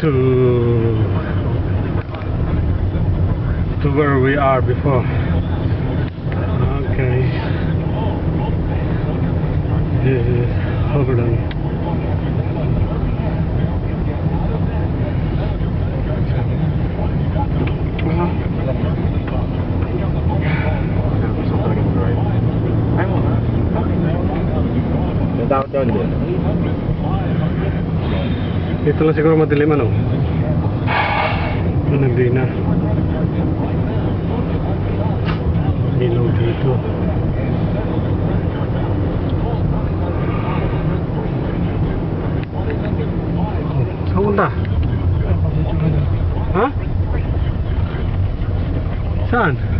to where we are before. Okay, this is Overland. Dito lang siguro madilim, ano? Hindi na. Ilaw dito. Saan punta? Ha? Saan?